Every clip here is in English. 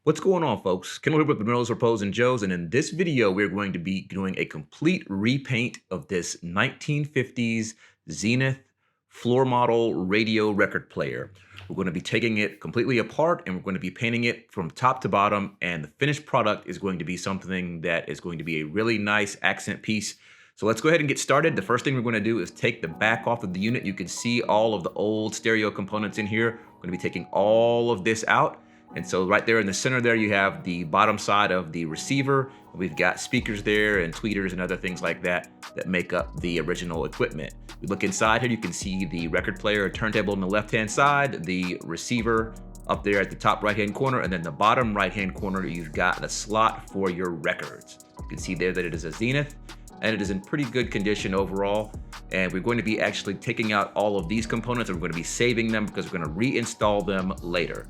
What's going on, folks? Ken here with Renos, Repos, and Joes, and in this video, we're going to be doing a complete repaint of this 1950s Zenith floor model radio record player. We're going to be taking it completely apart, and we're going to be painting it from top to bottom, and the finished product is going to be something that is going to be a really nice accent piece. So let's go ahead and get started. The first thing we're going to do is take the back off of the unit. You can see all of the old stereo components in here. We're going to be taking all of this out. And so right there in the center there, you have the bottom side of the receiver. We've got speakers there and tweeters and other things like that that make up the original equipment. We look inside here, you can see the record player turntable on the left-hand side, the receiver up there at the top right-hand corner, and then the bottom right-hand corner, you've got the slot for your records. You can see there that it is a Zenith, and it is in pretty good condition overall. And we're going to be actually taking out all of these components, and we're going to be saving them because we're going to reinstall them later.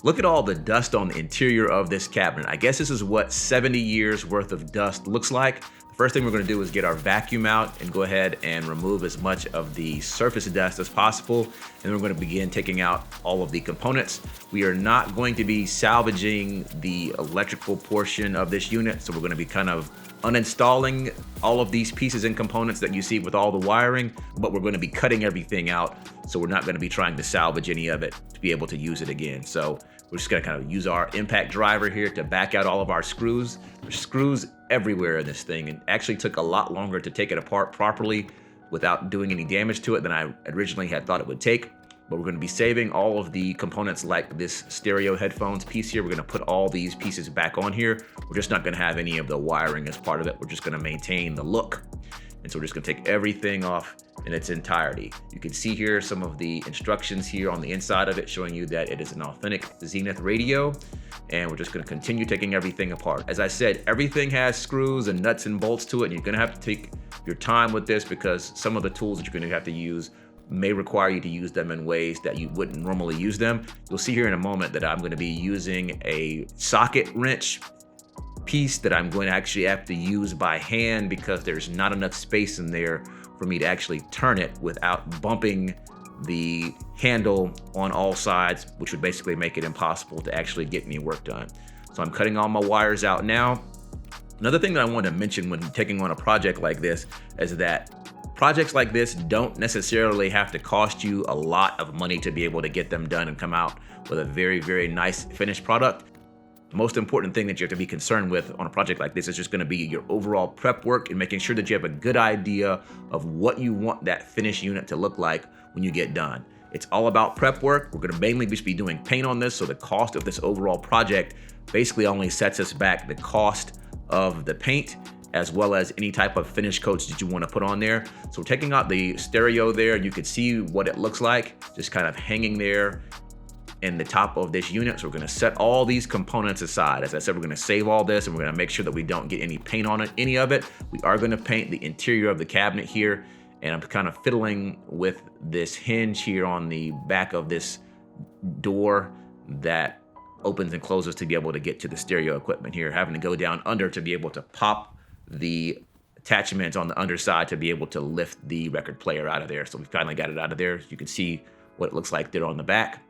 Look at all the dust on the interior of this cabinet. I guess this is what 70 years worth of dust looks like. The first thing we're gonna do is get our vacuum out and go ahead and remove as much of the surface dust as possible. And then we're gonna begin taking out all of the components. We are not going to be salvaging the electrical portion of this unit, so we're gonna be kind of uninstalling all of these pieces and components that you see with all the wiring, but we're gonna be cutting everything out, so we're not gonna be trying to salvage any of it to be able to use it again. So we're just gonna kind of use our impact driver here to back out all of our screws. There's screws everywhere in this thing, and actually took a lot longer to take it apart properly without doing any damage to it than I originally had thought it would take. But we're gonna be saving all of the components like this stereo headphones piece here. We're gonna put all these pieces back on here. We're just not gonna have any of the wiring as part of it. We're just gonna maintain the look. And so we're just gonna take everything off in its entirety. You can see here some of the instructions here on the inside of it showing you that it is an authentic Zenith radio. And we're just gonna continue taking everything apart. As I said, everything has screws and nuts and bolts to it, and you're gonna have to take your time with this because some of the tools that you're gonna have to use may require you to use them in ways that you wouldn't normally use them. You'll see here in a moment that I'm gonna be using a socket wrench piece that I'm going to actually have to use by hand because there's not enough space in there for me to actually turn it without bumping the handle on all sides, which would basically make it impossible to actually get any work done. So I'm cutting all my wires out now. Another thing that I want to mention when taking on a project like this is that projects like this don't necessarily have to cost you a lot of money to be able to get them done and come out with a very, very nice finished product. The most important thing that you have to be concerned with on a project like this is just gonna be your overall prep work and making sure that you have a good idea of what you want that finished unit to look like when you get done. It's all about prep work. We're gonna mainly just be doing paint on this, so the cost of this overall project basically only sets us back the cost of the paint as well as any type of finish coats that you wanna put on there. So we're taking out the stereo there, and you can see what it looks like, just kind of hanging there in the top of this unit. So we're gonna set all these components aside. As I said, we're gonna save all this and we're gonna make sure that we don't get any paint on it, any of it. We are gonna paint the interior of the cabinet here, and I'm kind of fiddling with this hinge here on the back of this door that opens and closes to be able to get to the stereo equipment here, having to go down under to be able to pop the attachments on the underside to be able to lift the record player out of there. So we finally got it out of there. You can see what it looks like there on the back.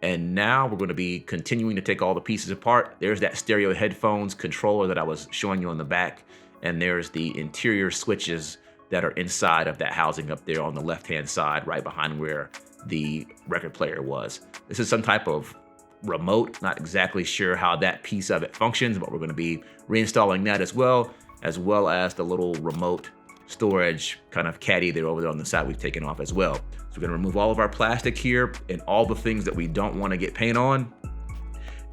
And now we're going to be continuing to take all the pieces apart. There's that stereo headphones controller that I was showing you on the back. And there's the interior switches that are inside of that housing up there on the left-hand side, right behind where the record player was. This is some type of remote. Not exactly sure how that piece of it functions, but we're going to be reinstalling that as well as the little remote storage kind of caddy there over there on the side we've taken off as well. So we're gonna remove all of our plastic here and all the things that we don't wanna get paint on.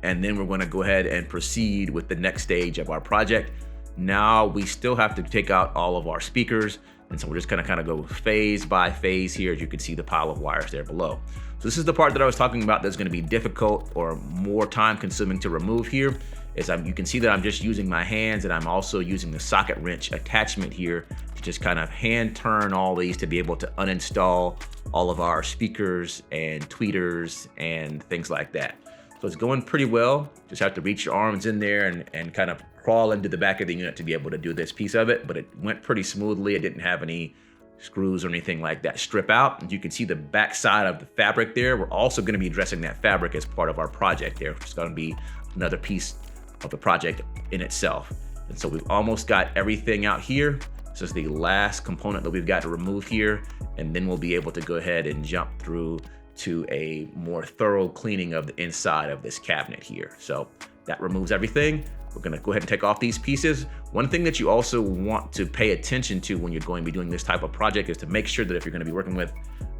And then we're gonna go ahead and proceed with the next stage of our project. Now we still have to take out all of our speakers. And so we're just gonna kind of go phase by phase here. As you can see the pile of wires there below. So this is the part that I was talking about that's gonna be difficult or more time consuming to remove here. You can see that I'm just using my hands, and I'm also using the socket wrench attachment here to just kind of hand turn all these to be able to uninstall all of our speakers and tweeters and things like that. So it's going pretty well. Just have to reach your arms in there and kind of crawl into the back of the unit to be able to do this piece of it, but it went pretty smoothly. It didn't have any screws or anything like that strip out. You can see the back side of the fabric there. We're also going to be addressing that fabric as part of our project there. It's going to be another piece of the project in itself. And so we've almost got everything out here. This is the last component that we've got to remove here, and then we'll be able to go ahead and jump through to a more thorough cleaning of the inside of this cabinet here. So that removes everything. We're gonna go ahead and take off these pieces. One thing that you also want to pay attention to when you're going to be doing this type of project is to make sure that if you're gonna be working with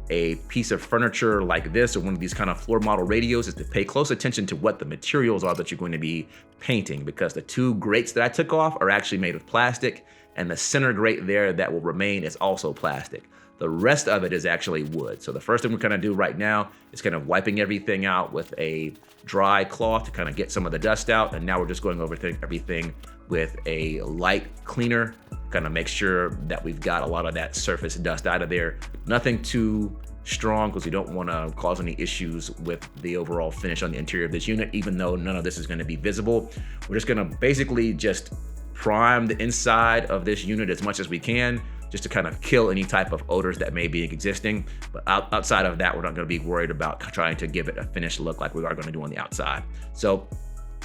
a piece of furniture like this or one of these kind of floor model radios, is to pay close attention to what the materials are that you're going to be painting, because the two grates that I took off are actually made of plastic, and the center grate there that will remain is also plastic. The rest of it is actually wood. So the first thing we're gonna do right now is kind of wiping everything out with a dry cloth to kind of get some of the dust out. And now we're just going over everything with a light cleaner, kind of make sure that we've got a lot of that surface dust out of there. Nothing too strong, because we don't want to cause any issues with the overall finish on the interior of this unit, even though none of this is going to be visible. We're just going to basically just prime the inside of this unit as much as we can, just to kind of kill any type of odors that may be existing. But outside of that, we're not going to be worried about trying to give it a finished look like we are going to do on the outside. So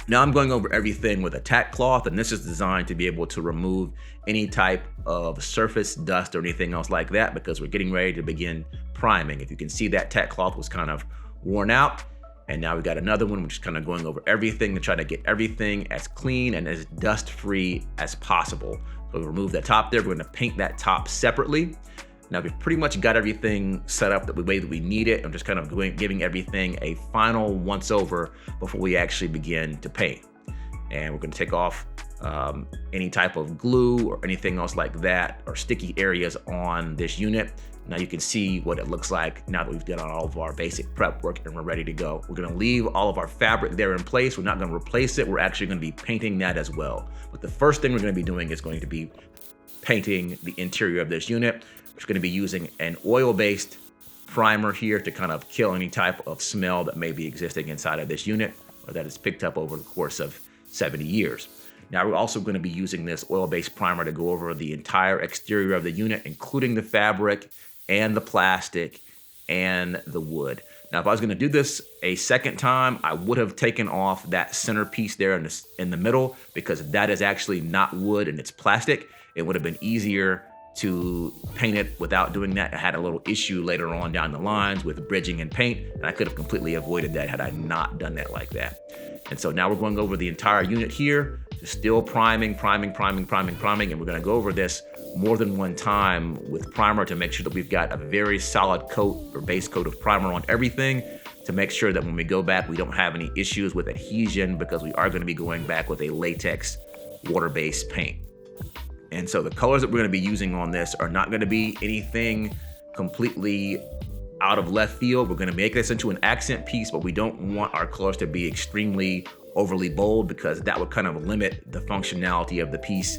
now I'm going over everything with a tack cloth, and this is designed to be able to remove any type of surface dust or anything else like that, because we're getting ready to begin priming. If you can see, that tack cloth was kind of worn out, and now we've got another one, which is kind of going over everything to try to get everything as clean and as dust-free as possible. So we'll remove that top there. We're going to paint that top separately. Now we've pretty much got everything set up the way that we need it. I'm just kind of giving everything a final once over before we actually begin to paint. And we're going to take off any type of glue or anything else like that, or sticky areas on this unit. Now you can see what it looks like now that we've done all of our basic prep work and we're ready to go. We're going to leave all of our fabric there in place. We're not going to replace it. We're actually going to be painting that as well. But the first thing we're going to be doing is going to be painting the interior of this unit. We're going to be using an oil-based primer here to kind of kill any type of smell that may be existing inside of this unit, or that is picked up over the course of 70 years. Now we're also going to be using this oil-based primer to go over the entire exterior of the unit, including the fabric and the plastic and the wood. Now, if I was going to do this a second time, I would have taken off that center piece there in the middle, because that is actually not wood and it's plastic. It would have been easier to paint it without doing that. I had a little issue later on down the lines with bridging and paint, and I could have completely avoided that had I not done that like that. And so now we're going over the entire unit here, still priming, and we're going to go over this more than one time with primer to make sure that we've got a very solid coat or base coat of primer on everything, to make sure that when we go back, we don't have any issues with adhesion, because we are going to be going back with a latex water-based paint. And so the colors that we're going to be using on this are not going to be anything completely out of left field. We're going to make this into an accent piece, but we don't want our colors to be extremely overly bold, because that would kind of limit the functionality of the piece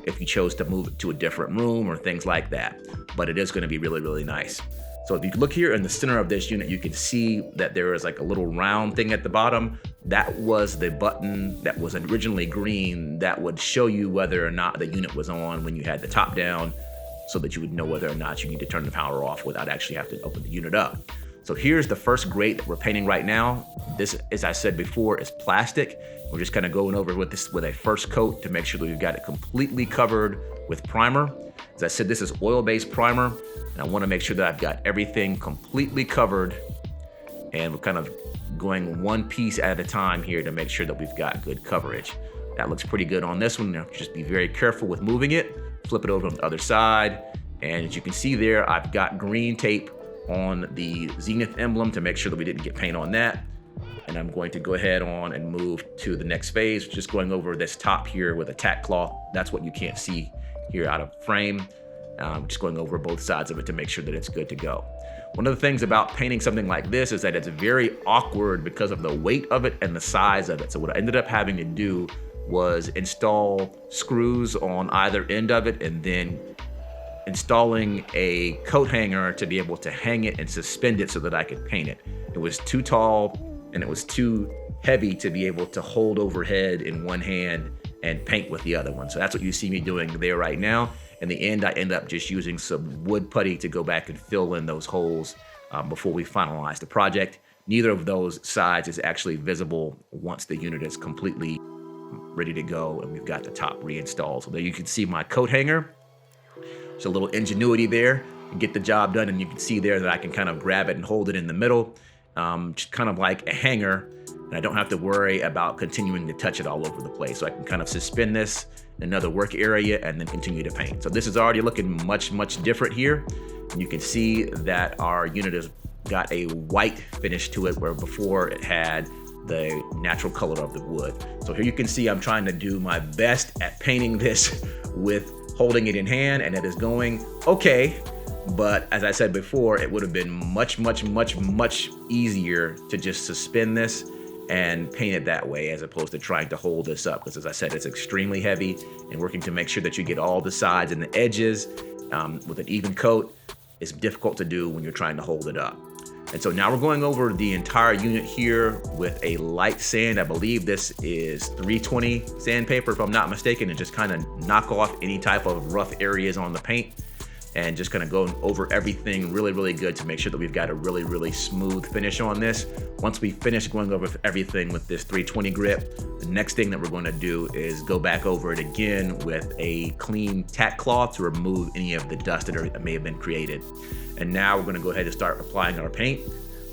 if you chose to move it to a different room or things like that. But it is going to be really, really nice. So if you look here in the center of this unit, you can see that there is like a little round thing at the bottom. That was the button that was originally green that would show you whether or not the unit was on when you had the top down, so that you would know whether or not you need to turn the power off without actually having to open the unit up. So here's the first grate that we're painting right now. This, as I said before, is plastic. We're just kind of going over with this with a first coat to make sure that we've got it completely covered with primer. As I said, this is oil-based primer, and I want to make sure that I've got everything completely covered, and we're kind of going one piece at a time here to make sure that we've got good coverage. That looks pretty good on this one. Now just be very careful with moving it. Flip it over on the other side, and as you can see there, I've got green tape on the Zenith emblem to make sure that we didn't get paint on that. And I'm going to go ahead on and move to the next phase, just going over this top here with a tack cloth. That's what you can't see here out of frame. Just going over both sides of it to make sure that it's good to go. One of the things about painting something like this is that it's very awkward because of the weight of it and the size of it. So what I ended up having to do was install screws on either end of it, and then installing a coat hanger to be able to hang it and suspend it so that I could paint it. It was too tall and it was too heavy to be able to hold overhead in one hand and paint with the other one. So that's what you see me doing there right now. In the end, I end up just using some wood putty to go back and fill in those holes before we finalize the project. Neither of those sides is actually visible once the unit is completely ready to go and we've got the top reinstalled. So there you can see my coat hanger. There's a little ingenuity there to get the job done, and you can see there that I can kind of grab it and hold it in the middle, just kind of like a hanger, and I don't have to worry about continuing to touch it all over the place. So I can kind of suspend this in another work area and then continue to paint. So this is already looking much, much different here. And you can see that our unit has got a white finish to it, where before it had the natural color of the wood. So here you can see I'm trying to do my best at painting this with holding it in hand, and it is going okay. But as I said before, it would have been much, much, much, much easier to just suspend this and paint it that way, as opposed to trying to hold this up, because as I said, it's extremely heavy, and working to make sure that you get all the sides and the edges with an even coat is difficult to do when you're trying to hold it up. And so now we're going over the entire unit here with a light sand. I believe this is 320 sandpaper, if I'm not mistaken, and just kind of knock off any type of rough areas on the paint, and just kind of go over everything really, really good to make sure that we've got a really, really smooth finish on this. Once we finish going over everything with this 320 grit, the next thing that we're going to do is go back over it again with a clean tack cloth to remove any of the dust that may have been created. And now we're going to go ahead and start applying our paint.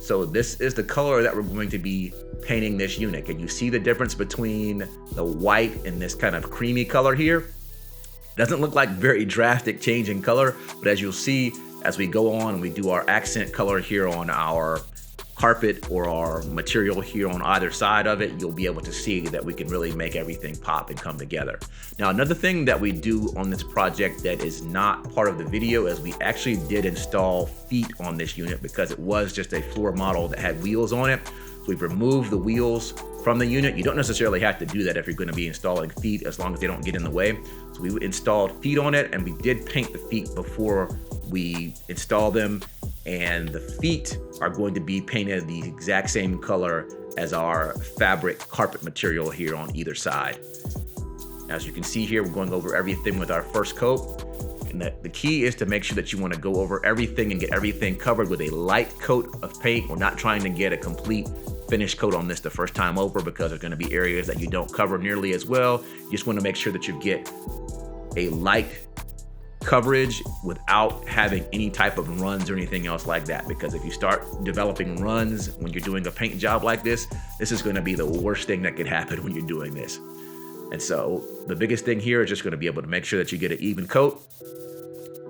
So this is the color that we're going to be painting this unit. Can you see the difference between the white and this kind of creamy color here? Doesn't look like very drastic change in color, but as you'll see, as we go on and we do our accent color here on our carpet or our material here on either side of it, you'll be able to see that we can really make everything pop and come together. Now, another thing that we do on this project that is not part of the video is we actually did install feet on this unit, because it was just a floor model that had wheels on it. So we've removed the wheels from the unit. You don't necessarily have to do that if you're going to be installing feet, as long as they don't get in the way. So we installed feet on it, and we did paint the feet before we installed them. And the feet are going to be painted the exact same color as our fabric carpet material here on either side. As you can see here, we're going over everything with our first coat. And the key is to make sure that you want to go over everything and get everything covered with a light coat of paint. We're not trying to get a complete finish coat on this the first time over, because there's going to be areas that you don't cover nearly as well. You just want to make sure that you get a light coverage without having any type of runs or anything else like that, because if you start developing runs when you're doing a paint job like this is going to be the worst thing that could happen when you're doing this. And so the biggest thing here is just going to be able to make sure that you get an even coat.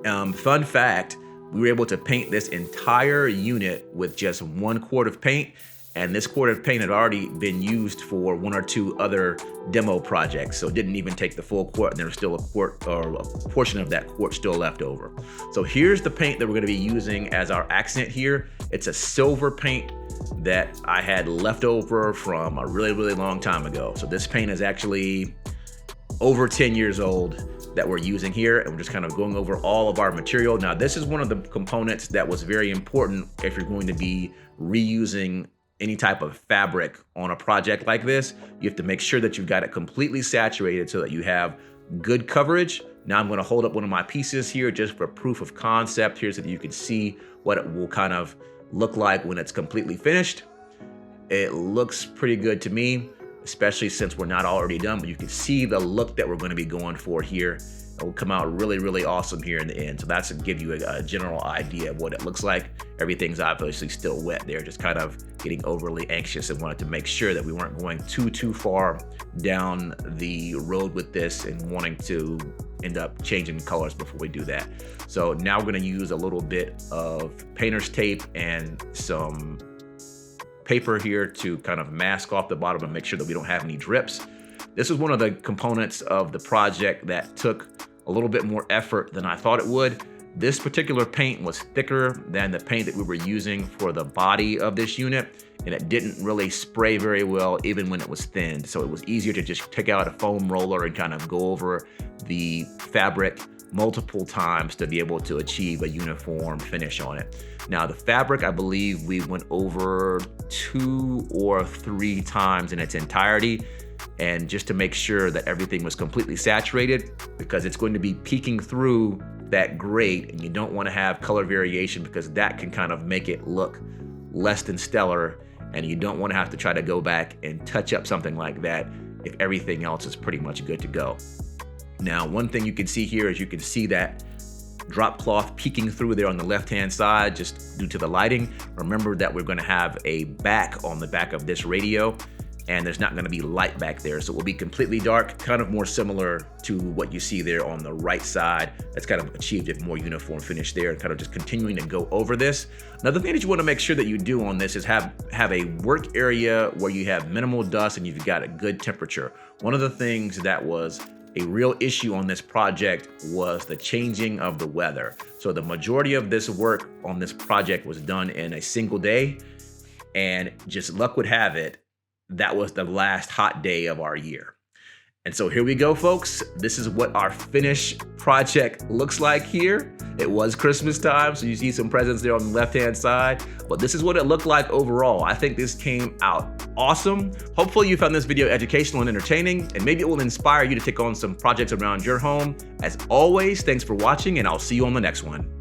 Fun fact, we were able to paint this entire unit with just 1 quart of paint, and this quart of paint had already been used for 1 or 2 other demo projects, so it didn't even take the full quart, and there was still a quart or a portion of that quart still left over. So here's the paint that we're going to be using as our accent here. It's a silver paint that I had left over from a really, really long time ago. So this paint is actually over 10 years old that we're using here, and we're just kind of going over all of our material. Now, this is one of the components that was very important if you're going to be reusing any type of fabric on a project like this. You have to make sure that you've got it completely saturated so that you have good coverage. Now I'm going to hold up one of my pieces here just for proof of concept here, so that you can see what it will kind of look like when it's completely finished. It looks pretty good to me, especially since we're not already done, but you can see the look that we're going to be going for here. It will come out really, really awesome here in the end. So that's to give you a general idea of what it looks like. Everything's obviously still wet there, just kind of getting overly anxious and wanted to make sure that we weren't going too far down the road with this and wanting to end up changing colors before we do that. So now we're going to use a little bit of painter's tape and some paper here to kind of mask off the bottom and make sure that we don't have any drips. This is one of the components of the project that took a little bit more effort than I thought it would. This particular paint was thicker than the paint that we were using for the body of this unit, and it didn't really spray very well even when it was thinned. So it was easier to just take out a foam roller and kind of go over the fabric multiple times to be able to achieve a uniform finish on it. Now the fabric, I believe we went over 2 or 3 times in its entirety. and just to make sure that everything was completely saturated, because it's going to be peeking through that grate, and you don't want to have color variation because that can kind of make it look less than stellar, and you don't want to have to try to go back and touch up something like that if everything else is pretty much good to go. Now, one thing you can see here is you can see that drop cloth peeking through there on the left-hand side just due to the lighting. Remember that we're going to have a back on the back of this radio, and there's not going to be light back there, so it will be completely dark, kind of more similar to what you see there on the right side. That's kind of achieved a more uniform finish there, and kind of just continuing to go over this. Another thing that you want to make sure that you do on this is have a work area where you have minimal dust and you've got a good temperature. One of the things that was a real issue on this project was the changing of the weather. So the majority of this work on this project was done in a single day, and just luck would have it, that was the last hot day of our year. And so here we go, folks. This is what our finished project looks like here. It was Christmas time, so you see some presents there on the left-hand side, but this is what it looked like overall. I think this came out awesome. Hopefully you found this video educational and entertaining, and maybe it will inspire you to take on some projects around your home. As always, thanks for watching, and I'll see you on the next one.